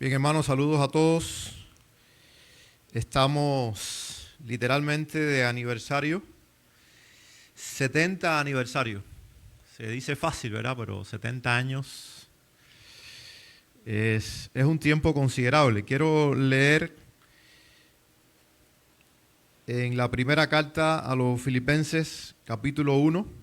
Bien, hermanos, saludos a todos. Estamos literalmente de aniversario, 70 aniversario. Se dice fácil, ¿verdad? Pero 70 años es un tiempo considerable. Quiero leer en la primera carta a los Filipenses, capítulo 1.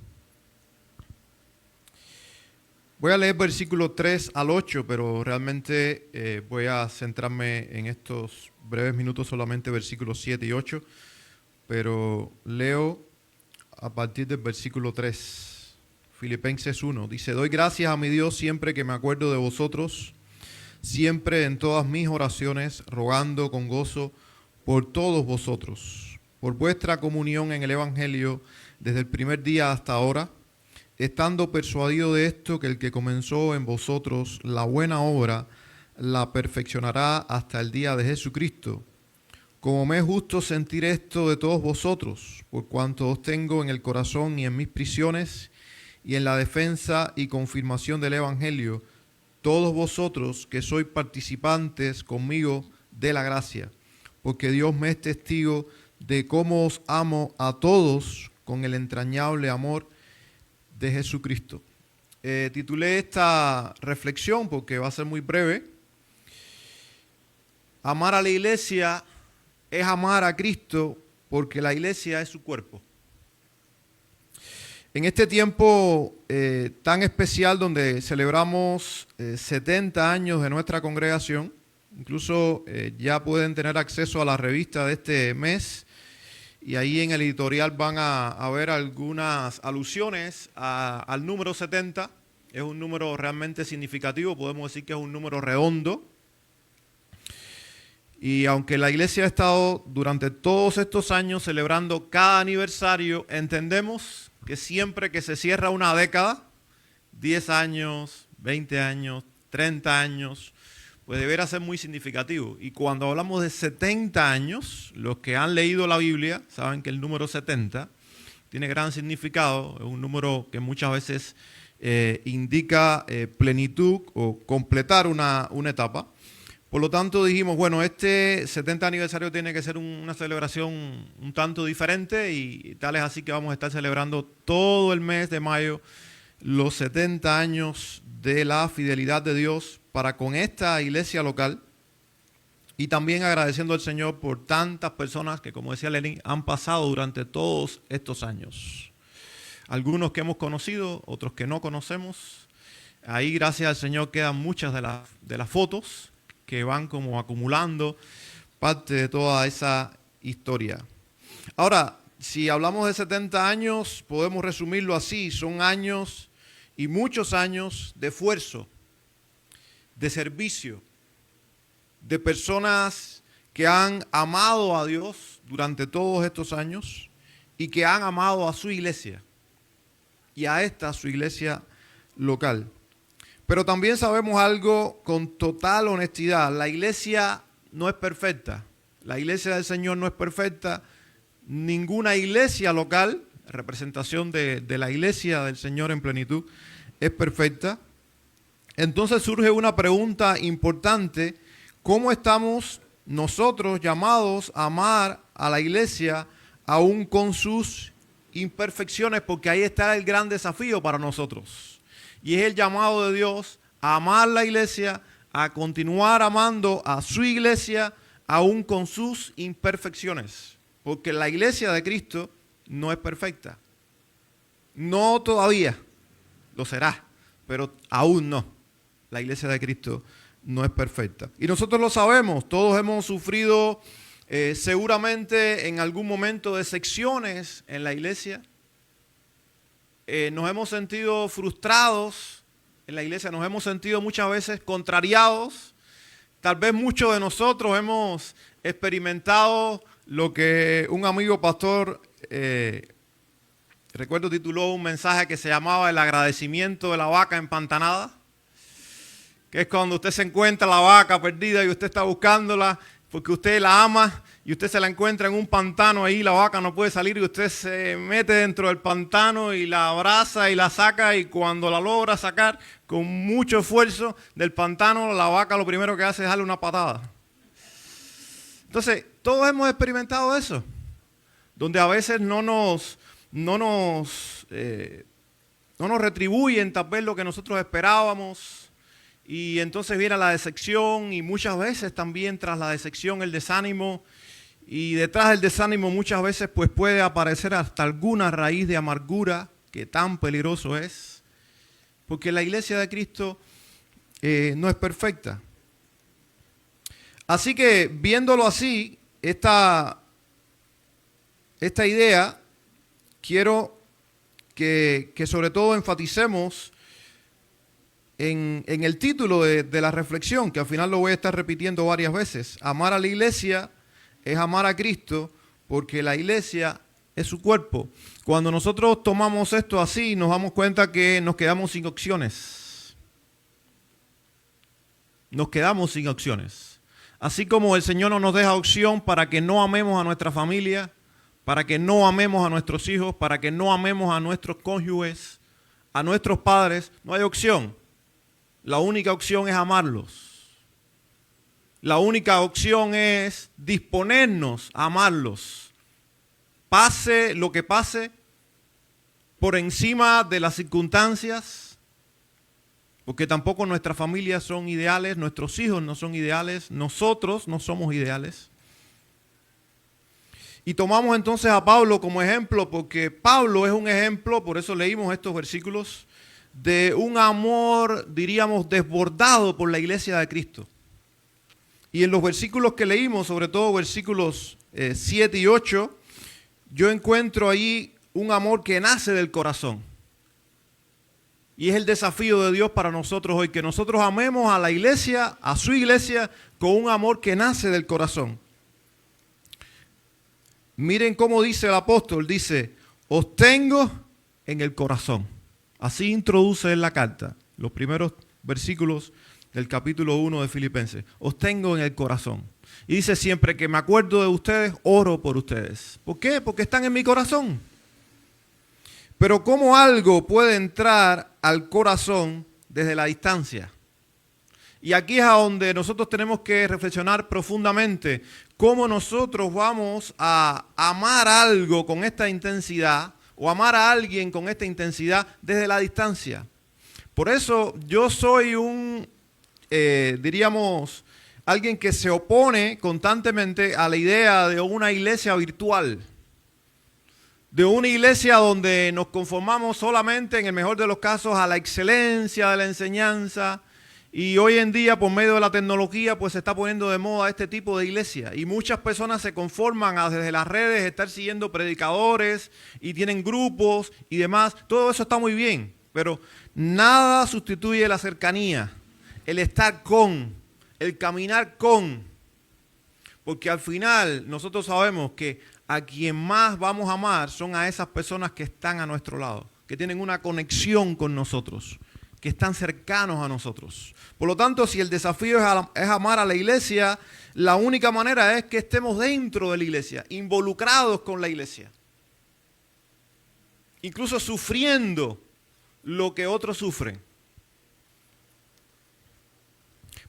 Voy a leer versículos 3 al 8, pero realmente voy a centrarme en estos breves minutos solamente versículos 7 y 8, pero leo a partir del versículo 3. Filipenses 1 dice: doy gracias a mi Dios siempre que me acuerdo de vosotros, siempre en todas mis oraciones, rogando con gozo por todos vosotros, por vuestra comunión en el Evangelio desde el primer día hasta ahora, estando persuadido de esto, que el que comenzó en vosotros la buena obra, la perfeccionará hasta el día de Jesucristo. Como me es justo sentir esto de todos vosotros, por cuanto os tengo en el corazón y en mis prisiones, y en la defensa y confirmación del Evangelio, todos vosotros que sois participantes conmigo de la gracia, porque Dios me es testigo de cómo os amo a todos con el entrañable amor de Jesucristo. Titulé esta reflexión porque va a ser muy breve. Amar a la iglesia es amar a Cristo, porque la iglesia es su cuerpo. En este tiempo tan especial donde celebramos 70 años de nuestra congregación, incluso ya pueden tener acceso a la revista de este mes, y ahí en el editorial van a ver algunas alusiones al número 70. Es un número realmente significativo, podemos decir que es un número redondo. Y aunque la iglesia ha estado durante todos estos años celebrando cada aniversario, entendemos que siempre que se cierra una década, 10 años, 20 años, 30 años, pues deberá ser muy significativo. Y cuando hablamos de 70 años, los que han leído la Biblia saben que el número 70 tiene gran significado. Es un número que muchas veces indica plenitud o completar una etapa. Por lo tanto dijimos, bueno, este 70 aniversario tiene que ser una celebración un tanto diferente, y tal es así que vamos a estar celebrando todo el mes de mayo los 70 años de la fidelidad de Dios para con esta iglesia local, y también agradeciendo al Señor por tantas personas que, como decía Lenin, han pasado durante todos estos años. Algunos que hemos conocido, otros que no conocemos. Ahí, gracias al Señor, quedan muchas de las fotos que van como acumulando parte de toda esa historia. Ahora, si hablamos de 70 años, podemos resumirlo así: son años y muchos años de esfuerzo, de servicio, de personas que han amado a Dios durante todos estos años y que han amado a su iglesia y a esta su iglesia local. Pero también sabemos algo con total honestidad: la iglesia no es perfecta, la iglesia del Señor no es perfecta, ninguna iglesia local, representación de la iglesia del Señor en plenitud, es perfecta. Entonces surge una pregunta importante: ¿cómo estamos nosotros llamados a amar a la iglesia aún con sus imperfecciones? Porque ahí está el gran desafío para nosotros, y es el llamado de Dios a amar la iglesia, a continuar amando a su iglesia aún con sus imperfecciones, porque la iglesia de Cristo no es perfecta. No todavía lo será, pero aún no. La iglesia de Cristo no es perfecta. Y nosotros lo sabemos, todos hemos sufrido seguramente en algún momento decepciones en la iglesia. Nos hemos sentido frustrados en la iglesia, nos hemos sentido muchas veces contrariados. Tal vez muchos de nosotros hemos experimentado lo que un amigo pastor, recuerdo, tituló un mensaje que se llamaba El agradecimiento de la vaca empantanada, que es cuando usted se encuentra la vaca perdida y usted está buscándola, porque usted la ama y usted se la encuentra en un pantano ahí, la vaca no puede salir y usted se mete dentro del pantano y la abraza y la saca, y cuando la logra sacar con mucho esfuerzo del pantano, la vaca lo primero que hace es darle una patada. Entonces, todos hemos experimentado eso, donde a veces no nos retribuyen tal vez lo que nosotros esperábamos, y entonces viene la decepción, y muchas veces también tras la decepción el desánimo, y detrás del desánimo muchas veces pues puede aparecer hasta alguna raíz de amargura, que tan peligroso es, porque la iglesia de Cristo no es perfecta. Así que viéndolo así, esta idea, quiero que sobre todo enfaticemos en el título de la reflexión, que al final lo voy a estar repitiendo varias veces. Amar a la iglesia es amar a Cristo, porque la iglesia es su cuerpo. Cuando nosotros tomamos esto así, nos damos cuenta que nos quedamos sin opciones. Nos quedamos sin opciones. Así como el Señor no nos deja opción para que no amemos a nuestra familia, para que no amemos a nuestros hijos, para que no amemos a nuestros cónyuges, a nuestros padres, no hay opción. La única opción es amarlos. La única opción es disponernos a amarlos. Pase lo que pase, por encima de las circunstancias, porque tampoco nuestras familias son ideales, nuestros hijos no son ideales, nosotros no somos ideales. Y tomamos entonces a Pablo como ejemplo, porque Pablo es un ejemplo, por eso leímos estos versículos, de un amor, diríamos, desbordado por la iglesia de Cristo. Y en los versículos que leímos, sobre todo versículos 7 y 8, yo encuentro ahí un amor que nace del corazón. Y es el desafío de Dios para nosotros hoy, que nosotros amemos a la iglesia, a su iglesia, con un amor que nace del corazón. Miren cómo dice el apóstol, dice, os tengo en el corazón. Así introduce en la carta, los primeros versículos del capítulo 1 de Filipenses. Os tengo en el corazón. Y dice, siempre que me acuerdo de ustedes, oro por ustedes. ¿Por qué? Porque están en mi corazón. Pero ¿cómo algo puede entrar al corazón desde la distancia? Y aquí es a donde nosotros tenemos que reflexionar profundamente. ¿Cómo nosotros vamos a amar algo con esta intensidad o amar a alguien con esta intensidad desde la distancia? Por eso yo soy diríamos, alguien que se opone constantemente a la idea de una iglesia virtual. De una iglesia donde nos conformamos solamente, en el mejor de los casos, a la excelencia de la enseñanza. Y hoy en día, por medio de la tecnología, pues se está poniendo de moda este tipo de iglesia. Y muchas personas se conforman desde las redes estar siguiendo predicadores y tienen grupos y demás. Todo eso está muy bien, pero nada sustituye la cercanía, el estar con, el caminar con. Porque al final nosotros sabemos que a quien más vamos a amar son a esas personas que están a nuestro lado, que tienen una conexión con nosotros, que están cercanos a nosotros. Por lo tanto, si el desafío es amar a la iglesia, la única manera es que estemos dentro de la iglesia, involucrados con la iglesia. Incluso sufriendo lo que otros sufren.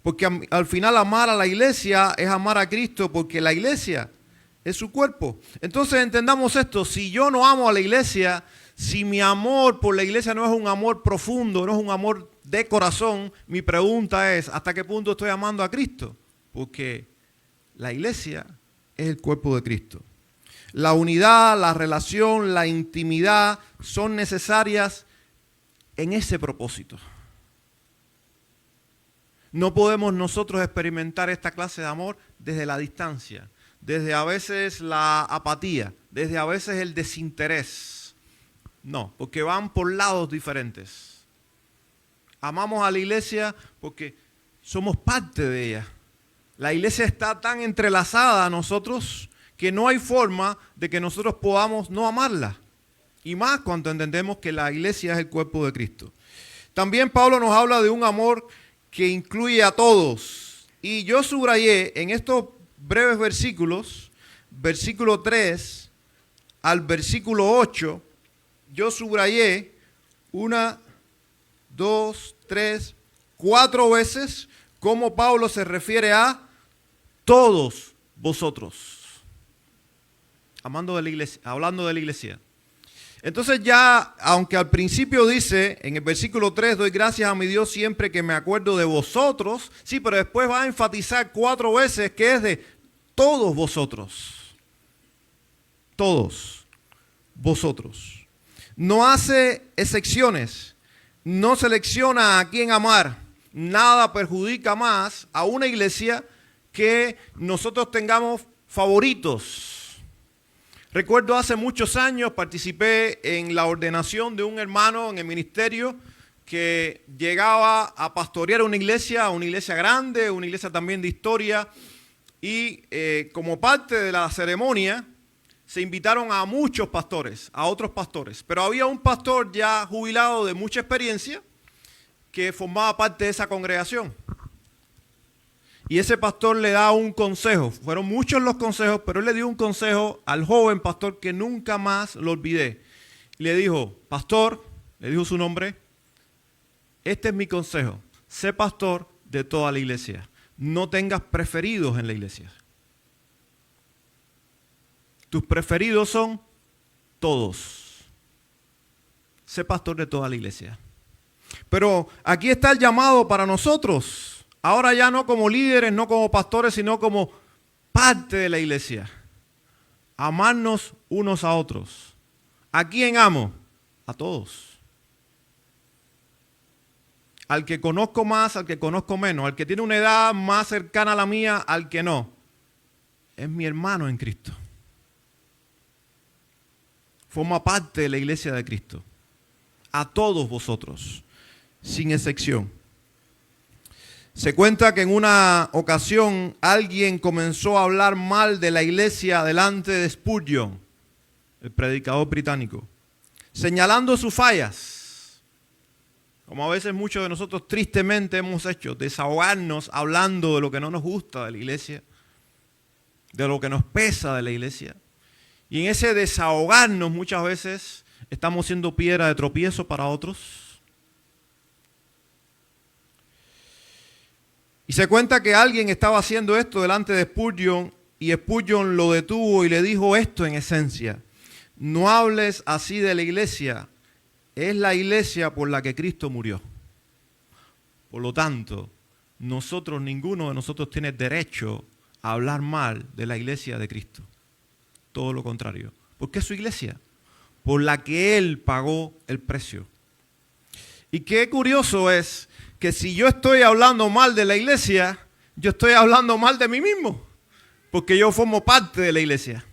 Porque al final amar a la iglesia es amar a Cristo, porque la iglesia es su cuerpo. Entonces entendamos esto, si yo no amo a la iglesia, si mi amor por la iglesia no es un amor profundo, no es un amor de corazón, mi pregunta es, ¿hasta qué punto estoy amando a Cristo? Porque la iglesia es el cuerpo de Cristo. La unidad, la relación, la intimidad son necesarias en ese propósito. No podemos nosotros experimentar esta clase de amor desde la distancia, desde a veces la apatía, desde a veces el desinterés. No, porque van por lados diferentes. Amamos a la iglesia porque somos parte de ella. La iglesia está tan entrelazada a nosotros que no hay forma de que nosotros podamos no amarla. Y más cuando entendemos que la iglesia es el cuerpo de Cristo. También Pablo nos habla de un amor que incluye a todos. Y yo subrayé en estos breves versículos, versículo 3 al versículo 8, yo subrayé 1, 2, 3, 4 veces cómo Pablo se refiere a todos vosotros. Hablando de la iglesia. Entonces ya, aunque al principio dice, en el versículo 3, doy gracias a mi Dios siempre que me acuerdo de vosotros, sí, pero después va a enfatizar 4 veces que es de todos vosotros. Todos vosotros. No hace excepciones, no selecciona a quién amar. Nada perjudica más a una iglesia que nosotros tengamos favoritos. Recuerdo hace muchos años participé en la ordenación de un hermano en el ministerio que llegaba a pastorear una iglesia grande, una iglesia también de historia, y como parte de la ceremonia se invitaron a muchos pastores, a otros pastores, pero había un pastor ya jubilado de mucha experiencia que formaba parte de esa congregación. Y ese pastor le da un consejo. Fueron muchos los consejos, pero él le dio un consejo al joven pastor que nunca más lo olvidé. Le dijo, pastor, le dijo su nombre, este es mi consejo. Sé pastor de toda la iglesia. No tengas preferidos en la iglesia. Tus preferidos son todos. Sé pastor de toda la iglesia. Pero aquí está el llamado para nosotros. Ahora ya no como líderes, no como pastores, sino como parte de la iglesia. Amarnos unos a otros. ¿A quién amo? A todos. Al que conozco más, al que conozco menos. Al que tiene una edad más cercana a la mía, al que no. Es mi hermano en Cristo. Forma parte de la iglesia de Cristo. A todos vosotros, sin excepción. Se cuenta que en una ocasión alguien comenzó a hablar mal de la iglesia delante de Spurgeon, el predicador británico, señalando sus fallas, como a veces muchos de nosotros tristemente hemos hecho, desahogarnos hablando de lo que no nos gusta de la iglesia, de lo que nos pesa de la iglesia. Y en ese desahogarnos muchas veces estamos siendo piedra de tropiezo para otros. Y se cuenta que alguien estaba haciendo esto delante de Spurgeon y Spurgeon lo detuvo y le dijo esto en esencia. No hables así de la iglesia. Es la iglesia por la que Cristo murió. Por lo tanto, ninguno de nosotros tiene derecho a hablar mal de la iglesia de Cristo. Todo lo contrario. Porque es su iglesia, por la que Él pagó el precio. Y qué curioso es que si yo estoy hablando mal de la iglesia, yo estoy hablando mal de mí mismo, porque yo formo parte de la iglesia.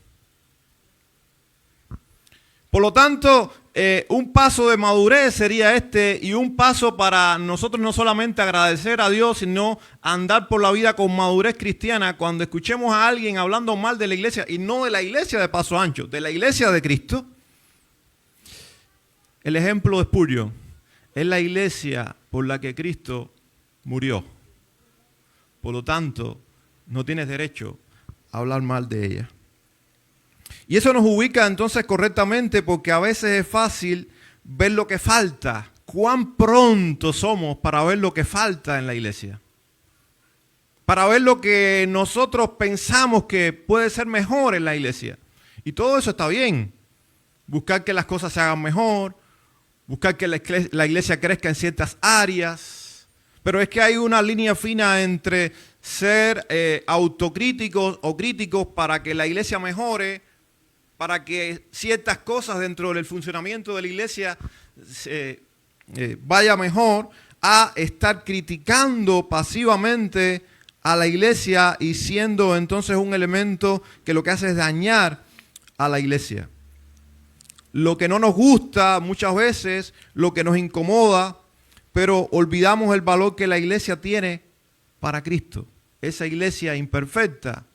Por lo tanto, un paso de madurez sería este, y un paso para nosotros no solamente agradecer a Dios, sino andar por la vida con madurez cristiana. Cuando escuchemos a alguien hablando mal de la iglesia, y no de la iglesia de Paso Ancho, de la iglesia de Cristo, el ejemplo de Spurgeon. Es la iglesia por la que Cristo murió. Por lo tanto, no tienes derecho a hablar mal de ella. Y eso nos ubica entonces correctamente porque a veces es fácil ver lo que falta. Cuán pronto somos para ver lo que falta en la iglesia. Para ver lo que nosotros pensamos que puede ser mejor en la iglesia. Y todo eso está bien. Buscar que las cosas se hagan mejor. Buscar que la iglesia crezca en ciertas áreas. Pero es que hay una línea fina entre ser autocríticos o críticos para que la iglesia mejore, para que ciertas cosas dentro del funcionamiento de la iglesia vaya mejor, a estar criticando pasivamente a la iglesia y siendo entonces un elemento que lo que hace es dañar a la iglesia. Lo que no nos gusta muchas veces, lo que nos incomoda, pero olvidamos el valor que la iglesia tiene para Cristo. Esa iglesia imperfecta,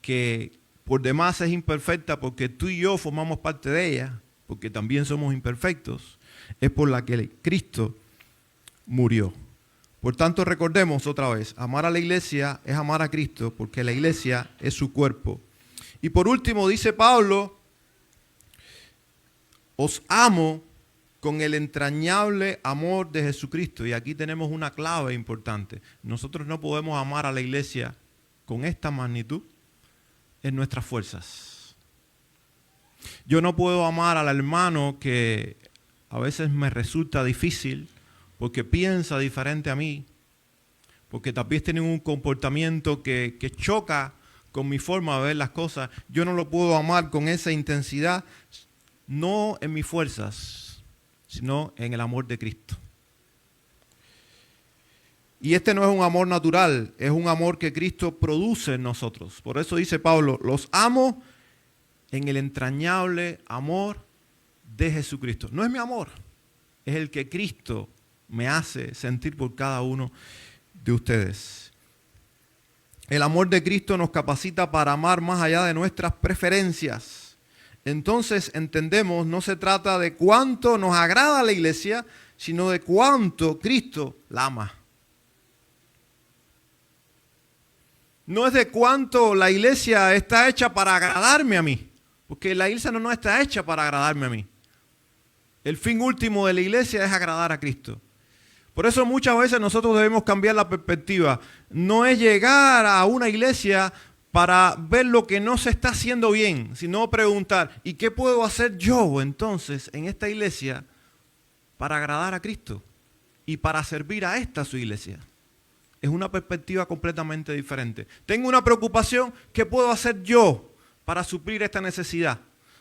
que por demás es imperfecta porque tú y yo formamos parte de ella, porque también somos imperfectos, es por la que Cristo murió. Por tanto, recordemos otra vez, amar a la iglesia es amar a Cristo, porque la iglesia es su cuerpo. Y por último, dice Pablo, os amo con el entrañable amor de Jesucristo. Y aquí tenemos una clave importante. Nosotros no podemos amar a la iglesia con esta magnitud en nuestras fuerzas. Yo no puedo amar al hermano que a veces me resulta difícil porque piensa diferente a mí, porque tal vez tiene un comportamiento que choca con mi forma de ver las cosas. Yo no lo puedo amar con esa intensidad, no en mis fuerzas, sino en el amor de Cristo. Y este no es un amor natural, es un amor que Cristo produce en nosotros. Por eso dice Pablo, los amo en el entrañable amor de Jesucristo. No es mi amor, es el que Cristo me hace sentir por cada uno de ustedes. El amor de Cristo nos capacita para amar más allá de nuestras preferencias. Entonces entendemos, no se trata de cuánto nos agrada la iglesia, sino de cuánto Cristo la ama. No es de cuánto la iglesia está hecha para agradarme a mí, porque la iglesia no está hecha para agradarme a mí. El fin último de la iglesia es agradar a Cristo. Por eso muchas veces nosotros debemos cambiar la perspectiva. No es llegar a una iglesia para ver lo que no se está haciendo bien, sino preguntar, ¿y qué puedo hacer yo entonces en esta iglesia para agradar a Cristo y para servir a esta su iglesia? Es una perspectiva completamente diferente. Tengo una preocupación, ¿qué puedo hacer yo para suplir esta necesidad?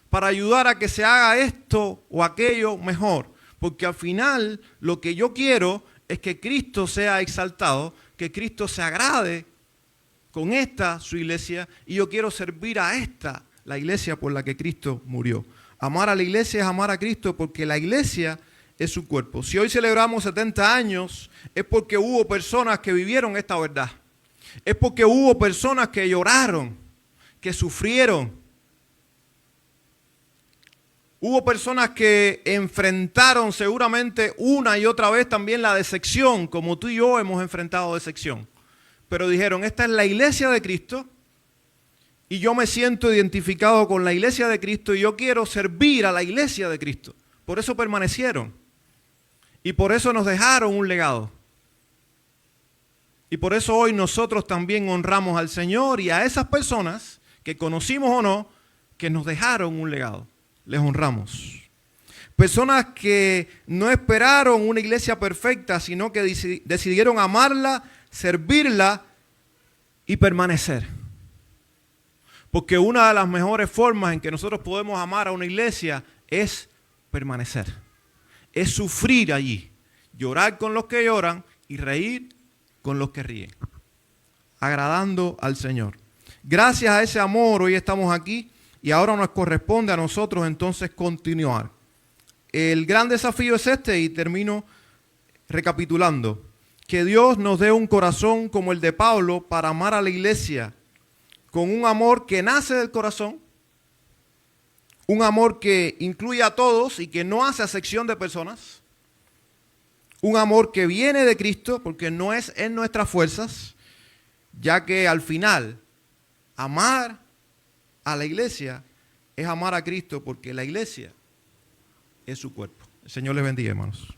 Para ayudar a que se haga esto o aquello mejor. Porque al final lo que yo quiero es que Cristo sea exaltado, que Cristo se agrade con esta su iglesia, y yo quiero servir a esta, la iglesia por la que Cristo murió. Amar a la iglesia es amar a Cristo porque la iglesia es su cuerpo. Si hoy celebramos 70 años, es porque hubo personas que vivieron esta verdad. Es porque hubo personas que lloraron, que sufrieron. Hubo personas que enfrentaron seguramente una y otra vez también la decepción, como tú y yo hemos enfrentado decepción. Pero dijeron, esta es la iglesia de Cristo y yo me siento identificado con la iglesia de Cristo y yo quiero servir a la iglesia de Cristo. Por eso permanecieron y por eso nos dejaron un legado. Y por eso hoy nosotros también honramos al Señor y a esas personas que conocimos o no, que nos dejaron un legado. Les honramos. Personas que no esperaron una iglesia perfecta, sino que decidieron amarla, servirla y permanecer. Porque una de las mejores formas en que nosotros podemos amar a una iglesia es permanecer. Es sufrir allí, llorar con los que lloran y reír con los que ríen, agradando al Señor. Gracias a ese amor hoy estamos aquí. Y ahora nos corresponde a nosotros entonces continuar. El gran desafío es este, y termino recapitulando. Que Dios nos dé un corazón como el de Pablo para amar a la iglesia, con un amor que nace del corazón, un amor que incluye a todos y que no hace acepción de personas, un amor que viene de Cristo porque no es en nuestras fuerzas, ya que al final amar a la iglesia es amar a Cristo porque la iglesia es su cuerpo. El Señor les bendiga, hermanos.